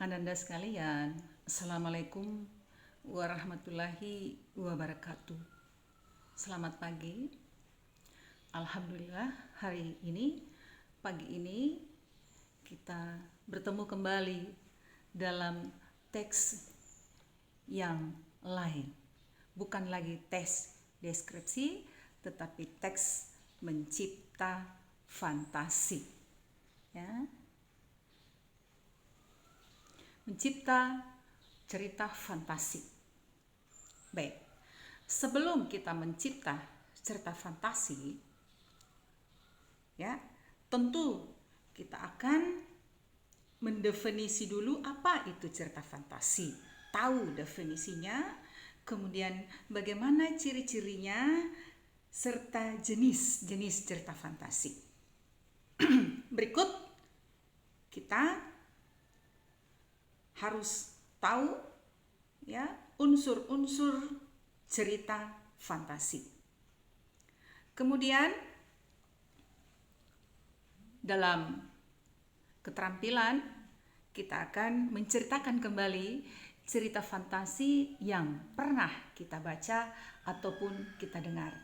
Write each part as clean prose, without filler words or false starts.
Ananda sekalian, Assalamualaikum warahmatullahi wabarakatuh. Selamat pagi. Alhamdulillah pagi ini kita bertemu kembali dalam teks yang lain. Bukan lagi teks deskripsi, tetapi teks mencipta fantasi. Ya. Mencipta cerita fantasi. Baik, sebelum kita mencipta cerita fantasi, ya, tentu kita akan mendefinisi dulu apa itu cerita fantasi. Tahu definisinya, kemudian bagaimana ciri-cirinya, serta jenis-jenis cerita fantasi. Berikut kita harus tahu ya unsur-unsur cerita fantasi. Kemudian dalam keterampilan kita akan menceritakan kembali cerita fantasi yang pernah kita baca ataupun kita dengar.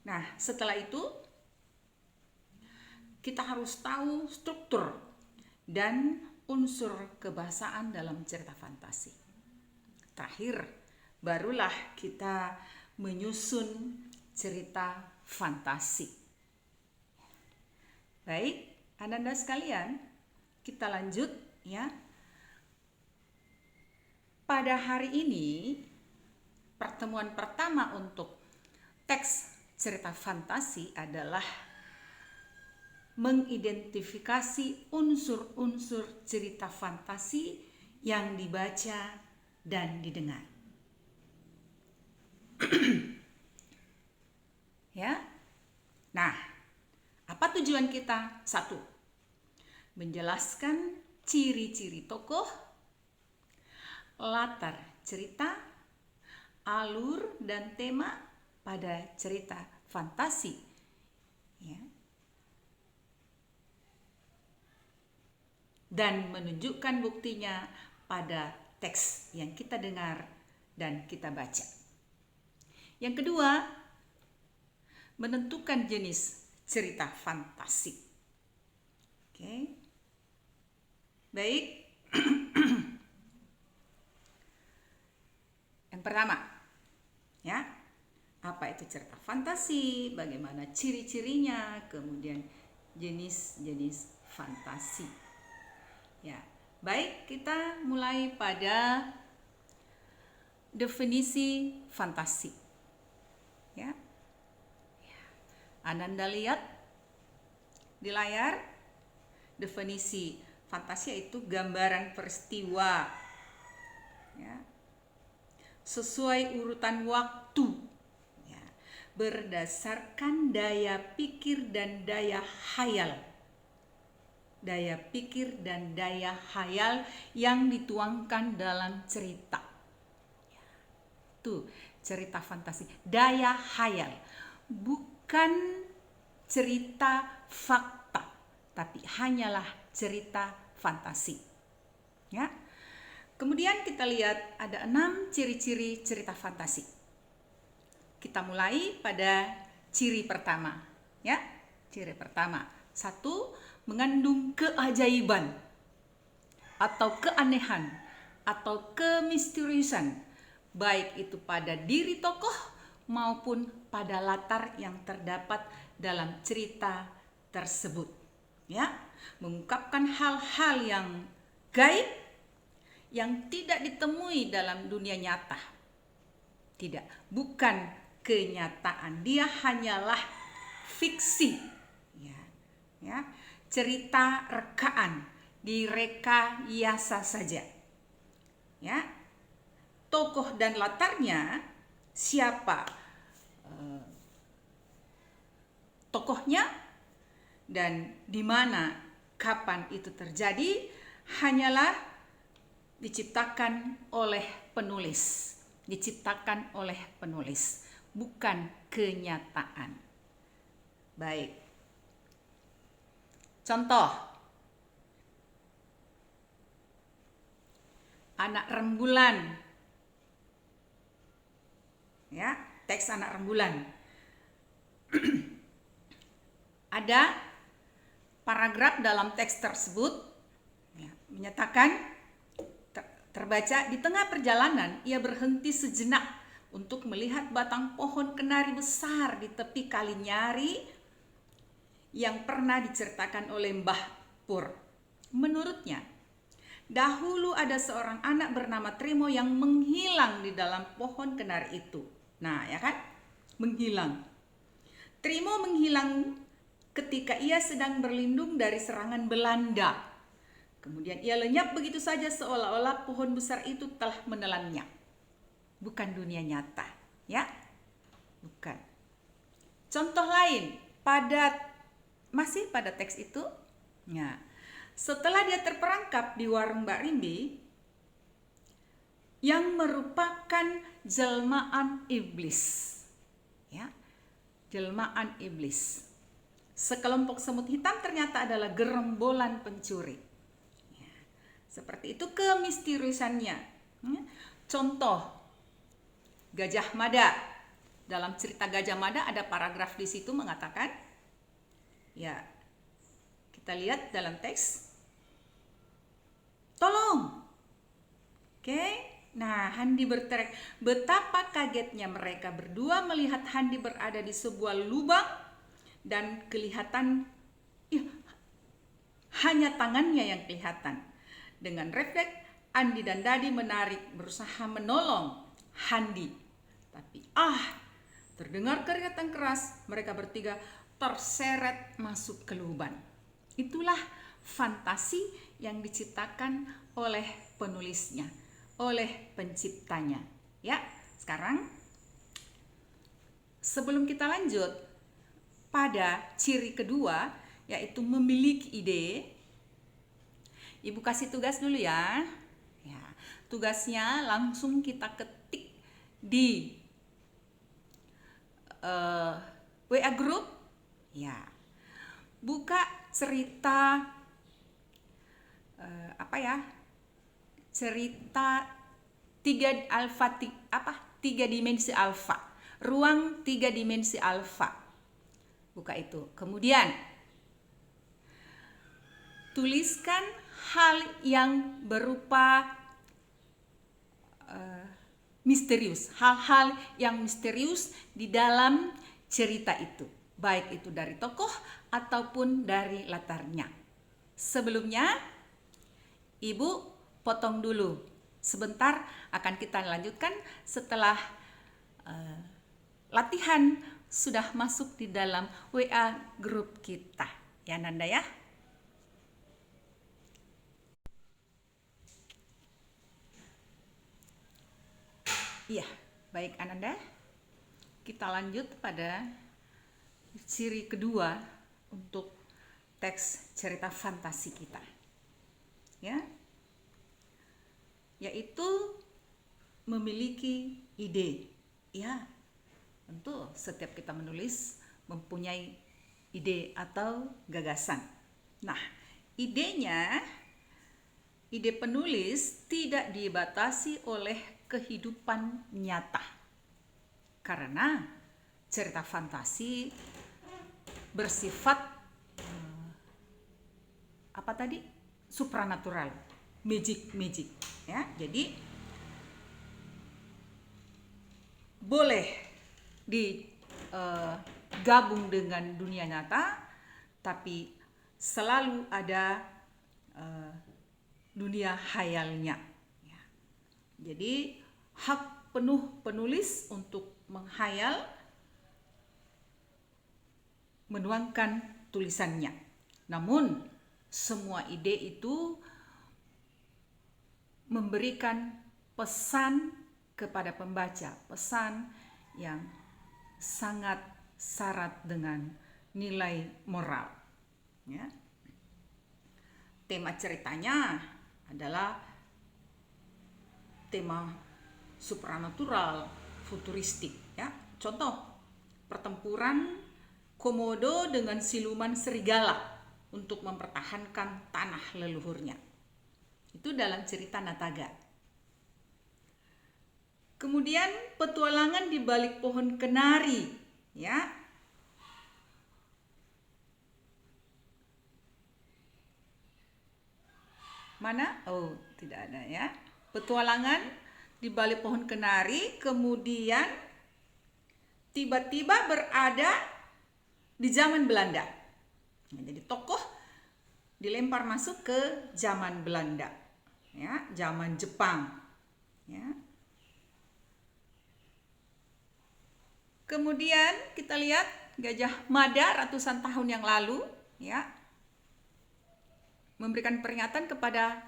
Nah, setelah itu kita harus tahu struktur dan unsur kebahasaan dalam cerita fantasi. Terakhir, barulah kita menyusun cerita fantasi. Baik, Ananda sekalian, kita lanjut ya. Pada hari ini, pertemuan pertama untuk teks cerita fantasi adalah mengidentifikasi unsur-unsur cerita fantasi yang dibaca dan didengar. Ya. Nah, apa tujuan kita? 1. Menjelaskan ciri-ciri tokoh, latar cerita, alur dan tema pada cerita fantasi. Ya. Dan menunjukkan buktinya pada teks yang kita dengar dan kita baca. Yang kedua, menentukan jenis cerita fantasi. Oke. Baik. Yang pertama, ya. Apa itu cerita fantasi? Bagaimana ciri-cirinya? Kemudian jenis-jenis fantasi. Ya, baik, kita mulai pada definisi fantasi. Ya. Ananda lihat di layar, definisi fantasi yaitu gambaran peristiwa. Ya. Sesuai urutan waktu. Ya. Berdasarkan daya pikir dan daya khayal. Daya pikir dan daya khayal yang dituangkan dalam cerita. Tuh, cerita fantasi. Daya khayal. Bukan cerita fakta, tapi hanyalah cerita fantasi. Ya. Kemudian kita lihat ada 6 ciri-ciri cerita fantasi. Kita mulai pada ciri pertama. Ya, ciri pertama. 1, mengandung keajaiban atau keanehan atau kemisteriusan, baik itu pada diri tokoh maupun pada latar yang terdapat dalam cerita tersebut. Ya, mengungkapkan hal-hal yang gaib yang tidak ditemui dalam dunia nyata. Tidak, bukan kenyataan. Dia hanyalah fiksi. Ya. Cerita rekaan, direkayasa saja. Ya. Tokoh dan latarnya, siapa tokohnya dan di mana kapan itu terjadi hanyalah diciptakan oleh penulis. Diciptakan oleh penulis, bukan kenyataan. Baik. Contoh, anak rembulan. Ya, teks anak rembulan. Ada paragraf dalam teks tersebut ya, menyatakan terbaca di tengah perjalanan ia berhenti sejenak untuk melihat batang pohon kenari besar di tepi kali Nyari yang pernah diceritakan oleh Mbah Pur. Menurutnya, dahulu ada seorang anak bernama Trimo yang menghilang di dalam pohon kenari itu. Nah, ya kan? Menghilang. Trimo menghilang ketika ia sedang berlindung dari serangan Belanda. Kemudian ia lenyap begitu saja seolah-olah pohon besar itu telah menelannya. Bukan dunia nyata, ya? Bukan. Contoh lain, masih pada teks itu, ya. Setelah dia terperangkap di warung Mbak Rimbi, yang merupakan jelmaan iblis, ya, jelmaan iblis. Sekelompok semut hitam ternyata adalah gerombolan pencuri. Ya, seperti itu kemisteriusannya. Ya. Contoh, Gajah Mada. Dalam cerita Gajah Mada ada paragraf di situ mengatakan, ya, kita lihat dalam teks. Tolong. Oke. Nah, Handi berteriak. Betapa kagetnya mereka berdua melihat Handi berada di sebuah lubang dan kelihatan ya, hanya tangannya yang kelihatan. Dengan refleks, Andi dan Dadi berusaha menolong Handi. Tapi terdengar keringetan keras, mereka bertiga terseret masuk ke lubang. Itulah fantasi yang diciptakan oleh penulisnya, oleh penciptanya. Ya, sekarang sebelum kita lanjut pada ciri kedua, yaitu memiliki ide, Ibu kasih tugas dulu ya. Ya, tugasnya langsung kita ketik di WA group. Ya, buka cerita cerita tiga dimensi alfa, ruang 3 dimensi alfa. Buka itu. Kemudian tuliskan hal yang berupa misterius, hal-hal yang misterius di dalam cerita itu, baik itu dari tokoh ataupun dari latarnya. Sebelumnya, Ibu potong dulu. Sebentar akan kita lanjutkan setelah latihan sudah masuk di dalam WA grup kita. Ya Nanda ya. Iya, baik Ananda. Kita lanjut pada ciri kedua untuk teks cerita fantasi kita. Ya. Yaitu memiliki ide. Ya. Tentu setiap kita menulis mempunyai ide atau gagasan. Nah, ide penulis tidak dibatasi oleh kehidupan nyata. Karena cerita fantasi bersifat supranatural, magic ya. Jadi boleh digabung dengan dunia nyata, tapi selalu ada dunia khayalnya. Ya. Jadi hak penuh penulis untuk menghayal, menuangkan tulisannya. Namun semua ide itu memberikan pesan kepada pembaca, pesan yang sangat syarat dengan nilai moral. Ya. Tema ceritanya adalah tema supranatural, futuristik. Ya. Contoh, pertempuran Komodo dengan siluman serigala untuk mempertahankan tanah leluhurnya. Itu dalam cerita Nataga. Kemudian petualangan di balik pohon kenari, ya. Mana? Oh, tidak ada ya. Petualangan di balik pohon kenari, kemudian tiba-tiba berada di zaman Belanda. Jadi tokoh dilempar masuk ke zaman Belanda, ya, zaman Jepang, ya. Kemudian kita lihat Gajah Mada ratusan tahun yang lalu, ya, memberikan peringatan kepada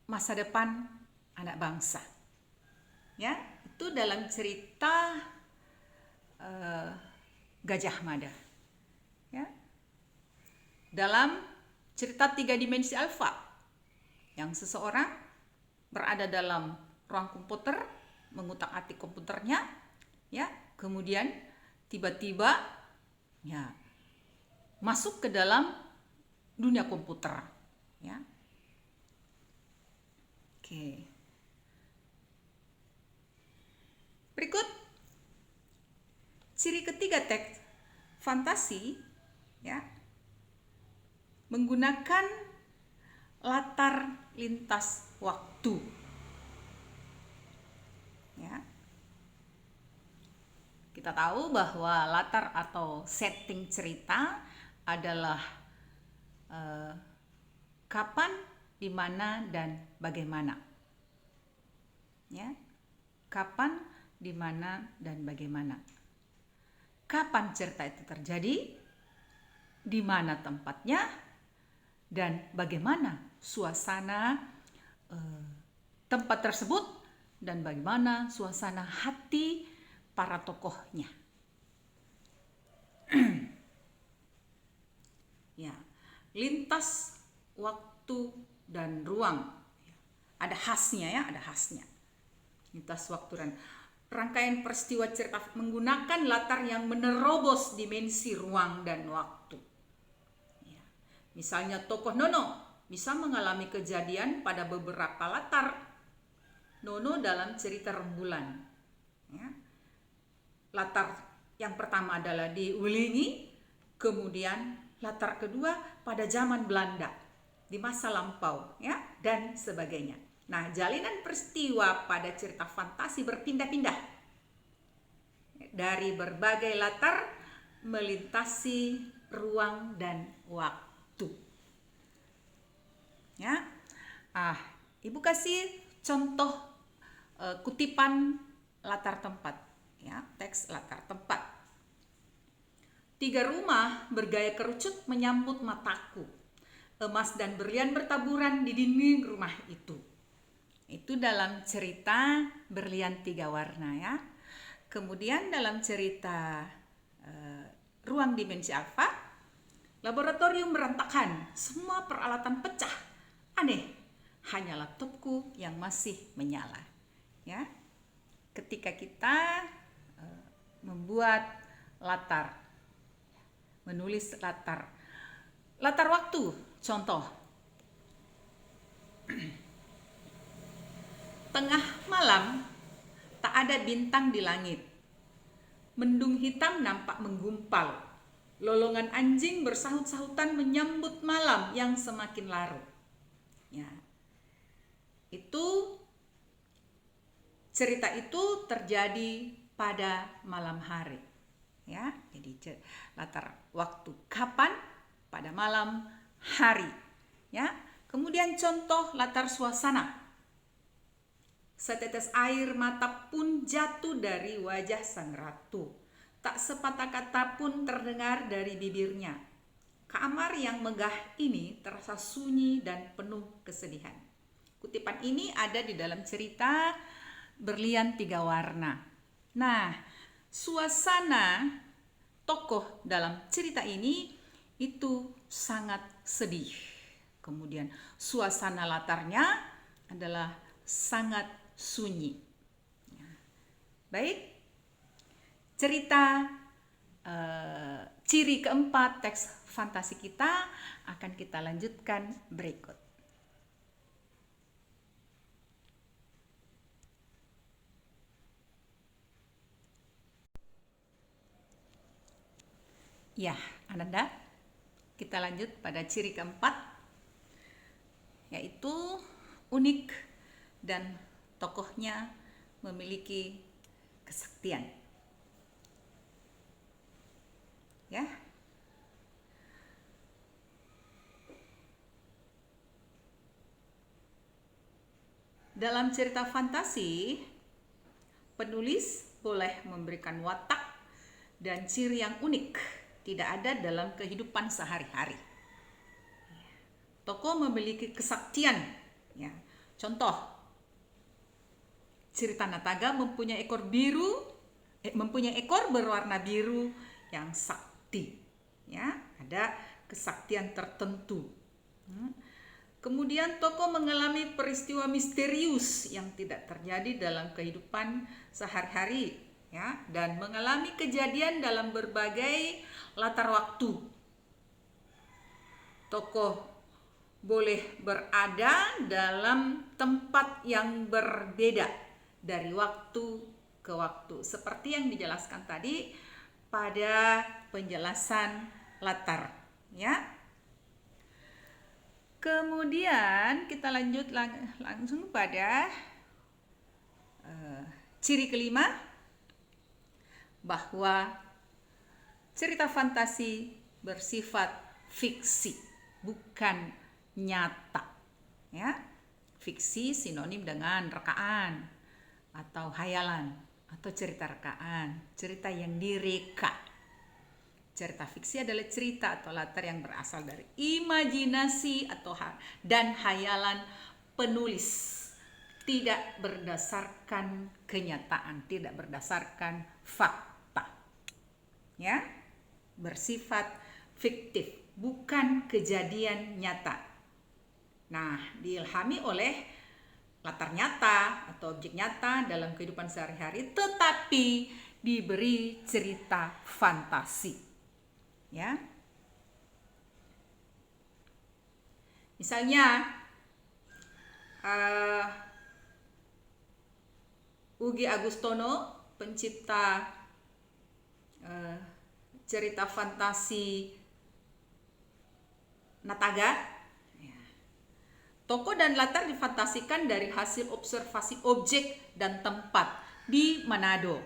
masa depan anak bangsa, ya. Itu dalam cerita Gajah Mada, ya. Dalam cerita 3 dimensi alfa, yang seseorang berada dalam ruang komputer, mengutak-atik komputernya, ya, kemudian tiba-tiba, ya, masuk ke dalam dunia komputer, ya. Oke. Berikut ciri ketiga teks fantasi, ya, menggunakan latar lintas waktu, ya. Kita tahu bahwa latar atau setting cerita adalah kapan, di mana, dan bagaimana, ya. Kapan, di mana, dan bagaimana. Kapan cerita itu terjadi, di mana tempatnya, dan bagaimana suasana tempat tersebut, dan bagaimana suasana hati para tokohnya. Ya, lintas waktu dan ruang. Ada khasnya, ya, ada khasnya. Lintas waktu dan rangkaian peristiwa cerita menggunakan latar yang menerobos dimensi ruang dan waktu. Ya. Misalnya tokoh Nono bisa mengalami kejadian pada beberapa latar. Nono dalam cerita Rembulan, ya. Latar yang pertama adalah di Wulingi, kemudian latar kedua pada zaman Belanda, di masa lampau, ya, dan sebagainya. Nah, jalinan peristiwa pada cerita fantasi berpindah-pindah dari berbagai latar melintasi ruang dan waktu. Ya, Ibu kasih contoh kutipan latar tempat, ya, teks latar tempat. 3 rumah bergaya kerucut menyambut mataku. Emas dan berlian bertaburan di dinding rumah itu. Itu dalam cerita Berlian 3 warna, ya. Kemudian dalam cerita Ruang Dimensi Alfa, laboratorium berantakan, semua peralatan pecah. Aneh, hanya laptopku yang masih menyala, ya. Ketika kita membuat latar, menulis latar waktu, contoh. Tengah malam, tak ada bintang di langit. Mendung hitam nampak menggumpal. Lolongan anjing bersahut-sahutan menyambut malam yang semakin larut. Ya. Itu cerita itu terjadi pada malam hari. Ya, jadi latar waktu kapan? Pada malam hari. Ya. Kemudian contoh latar suasana. Setetes air mata pun jatuh dari wajah sang ratu. Tak sepatah kata pun terdengar dari bibirnya. Kamar yang megah ini terasa sunyi dan penuh kesedihan. Kutipan ini ada di dalam cerita Berlian 3 warna. Nah, suasana tokoh dalam cerita ini itu sangat sedih. Kemudian suasana latarnya adalah sangat sunyi. Baik, cerita ciri keempat teks fantasi kita akan kita lanjutkan berikut. Ya, Ananda, kita lanjut pada ciri keempat, yaitu unik dan tokohnya memiliki kesaktian. Ya. Dalam cerita fantasi, penulis boleh memberikan watak dan ciri yang unik, tidak ada dalam kehidupan sehari-hari. Tokoh memiliki kesaktian. Ya. Contoh, cerita Nataga mempunyai ekor berwarna biru yang sakti. Ya, ada kesaktian tertentu. Kemudian tokoh mengalami peristiwa misterius yang tidak terjadi dalam kehidupan sehari-hari, ya, dan mengalami kejadian dalam berbagai latar waktu. Tokoh boleh berada dalam tempat yang berbeda dari waktu ke waktu, seperti yang dijelaskan tadi pada penjelasan latar, ya. Kemudian kita lanjut langsung pada ciri kelima, bahwa cerita fantasi bersifat fiksi, bukan nyata. Ya, fiksi sinonim dengan rekaan atau hayalan atau cerita rekaan, cerita yang direka. Cerita fiksi adalah cerita atau latar yang berasal dari imajinasi dan hayalan penulis, tidak berdasarkan kenyataan, tidak berdasarkan fakta. Ya, bersifat fiktif, bukan kejadian nyata. Nah, diilhami oleh latar nyata atau objek nyata dalam kehidupan sehari-hari, tetapi diberi cerita fantasi. Ya, misalnya Ugi Agustono, pencipta cerita fantasi Nataga, ya. Tokoh dan latar difantasikan dari hasil observasi objek dan tempat di Manado,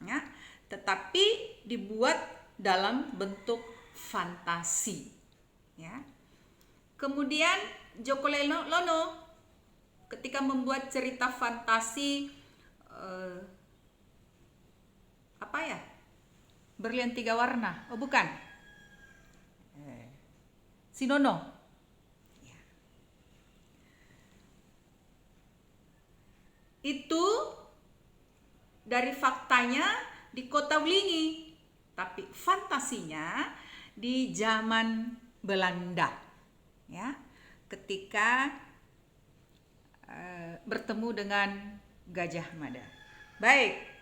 ya, tetapi dibuat dalam bentuk fantasi. Ya. Kemudian Joko Lono ketika membuat cerita fantasi Berlian 3 warna. Oh, bukan. Sinono. Ya. Itu dari faktanya di Kota Wlingi, tapi fantasinya di zaman Belanda, ya, ketika bertemu dengan Gajah Mada. Baik,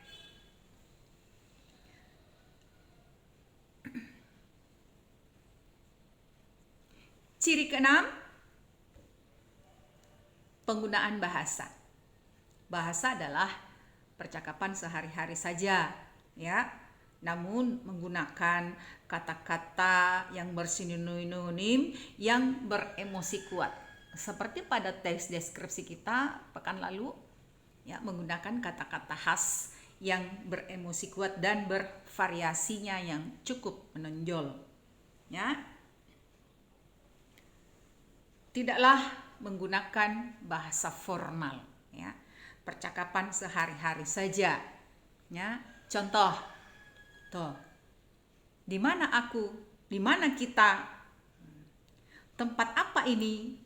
ciri keenam, penggunaan bahasa. Bahasa adalah percakapan sehari-hari saja, ya. Namun menggunakan kata-kata yang bersinonim yang beremosi kuat. Seperti pada teks deskripsi kita pekan lalu, ya, menggunakan kata-kata khas yang beremosi kuat dan bervariasinya yang cukup menonjol. Ya. Tidaklah menggunakan bahasa formal, ya. Percakapan sehari-hari saja. Ya. Contoh, di mana aku, di mana kita, tempat apa ini,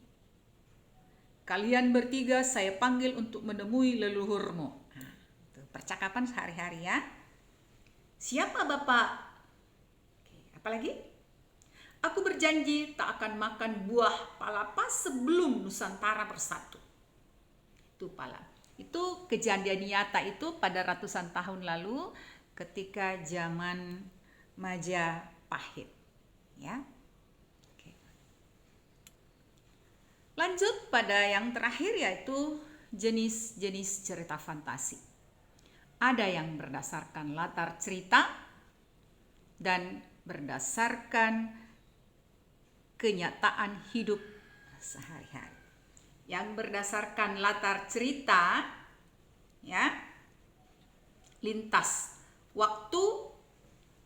kalian bertiga saya panggil untuk menemui leluhurmu. Nah, itu percakapan sehari-hari, ya. Siapa bapak? Apalagi? Aku berjanji tak akan makan buah palapa sebelum Nusantara bersatu. Itu pala. Itu kejadian nyata itu pada ratusan tahun lalu ketika zaman Majapahit, ya. Oke. Lanjut pada yang terakhir, yaitu jenis-jenis cerita fantasi. Ada yang berdasarkan latar cerita dan berdasarkan kenyataan hidup sehari-hari. Yang berdasarkan latar cerita, ya, lintas waktu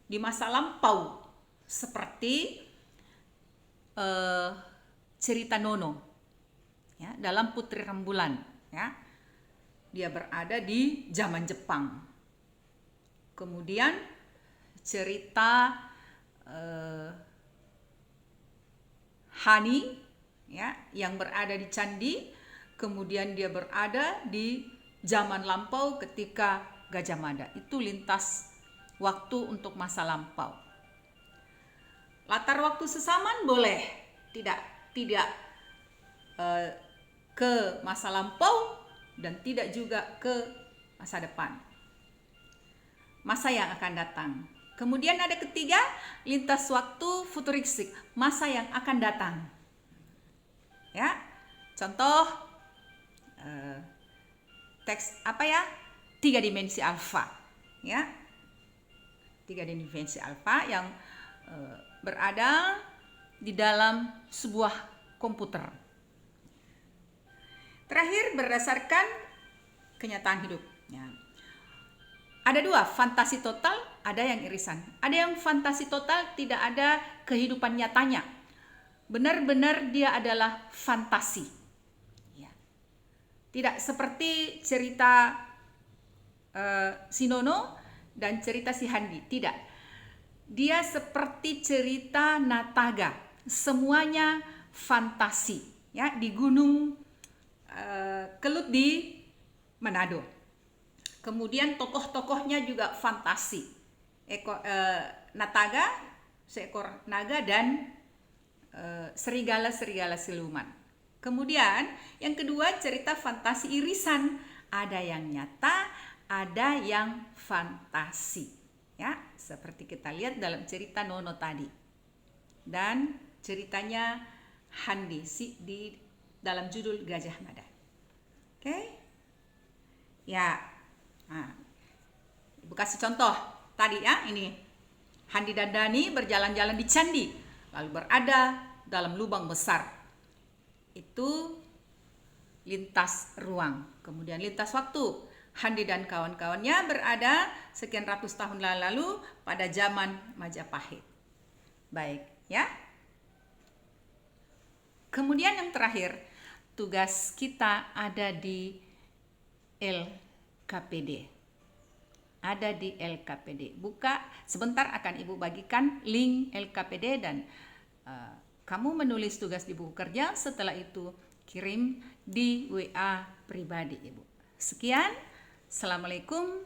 di masa lampau, seperti cerita Nono, ya, dalam Putri Rembulan, ya. Dia berada di zaman Jepang. Kemudian cerita Hani, ya, yang berada di candi, kemudian dia berada di zaman lampau ketika Gajah Mada. Itu lintas waktu untuk masa lampau. Latar waktu sesaman boleh, tidak ke masa lampau dan tidak juga ke masa depan, masa yang akan datang. Kemudian ada ketiga, lintas waktu futuristik, masa yang akan datang. Ya, contoh teks tiga dimensi alfa, ya, tiga dimensi alfa yang berada di dalam sebuah komputer. Terakhir, berdasarkan kenyataan hidup, ya. Ada dua, fantasi total, ada yang irisan. Ada yang fantasi total, tidak ada kehidupan nyatanya, benar-benar dia adalah fantasi, ya. Tidak seperti cerita si Nono dan cerita si Handi, tidak. Dia seperti cerita Nataga, semuanya fantasi, ya, di Gunung Kelut di Manado. Kemudian tokoh-tokohnya juga fantasi, Nataga, seekor naga, dan serigala-serigala siluman. Kemudian yang kedua, cerita fantasi irisan, ada yang nyata, ada yang fantasi, ya, seperti kita lihat dalam cerita Nono tadi dan ceritanya Handi di dalam judul Gajah Mada. Oke? Ya. Nah, Ibu kasih contoh tadi, ya, ini Handi dan Dani berjalan-jalan di candi, lalu berada dalam lubang besar. Itu lintas ruang. Kemudian lintas waktu, Handi dan kawan-kawannya berada sekian ratus tahun lalu pada zaman Majapahit. Baik, ya. Kemudian yang terakhir, tugas kita ada di LKPD. Ada di LKPD. Buka sebentar, akan Ibu bagikan link LKPD dan kamu menulis tugas di buku kerja. Setelah itu kirim di WA pribadi Ibu. Sekian. Assalamualaikum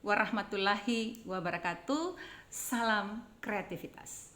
warahmatullahi wabarakatuh. Salam kreativitas.